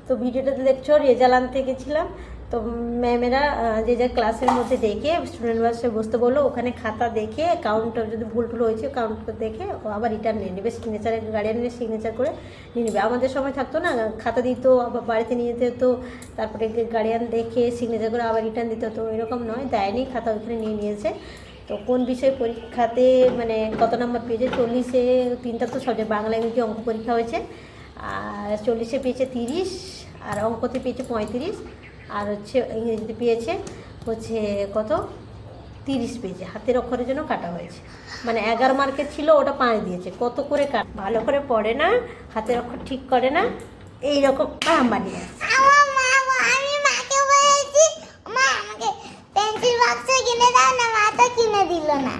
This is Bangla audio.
তো ভিডিওটাতে দেখছো রেজাল্ট আনতে গেছিলাম, তো ম্যামেরা যে যে ক্লাসের মধ্যে ডেকে স্টুডেন্ট বাসে বসতে বললো, ওখানে খাতা দেখে কাউন্ট যদি ভুল টুল হয়েছে কাউন্ট দেখে আবার রিটার্ন নিয়ে নেবে, সিগনেচারের গার্ডিয়ানের সিগনেচার করে নিয়ে নেবে। আমাদের সময় থাকতো না, খাতা দিত আবার বাড়িতে নিয়ে যেতে হতো, তারপরে গার্ডিয়ান দেখে সিগনেচার করে আবার রিটার্ন দিতে হতো। এরকম নয়, দেয়নি, খাতা ওইখানে নিয়ে নিয়েছে। তো কোন বিষয় পরীক্ষাতে মানে কত নম্বর পেয়েছে, 40-এ 3টা তো সাবজেক্ট, বাংলা ইংরেজি অঙ্ক পরীক্ষা হয়েছে, আর 40-এ পেয়েছে 30, আর অঙ্কতে পেয়েছে 35, আর হচ্ছে ইংরেজিতে পেয়েছে হচ্ছে কত 30 পেয়েছে। হাতের অক্ষরের জন্য কাটা হয়েছে, মানে 11 মার্কের ছিল, ওটা 5 দিয়েছে। কত করে কাট, ভালো করে পড়ে না, হাতের অক্ষর ঠিক করে না, এইরকম বানিয়ে আছে। আমি মাকে বলেছি মা আমাকে পেন্সিল বক্স কিনে দাও না, মা তো কিনে দিল না।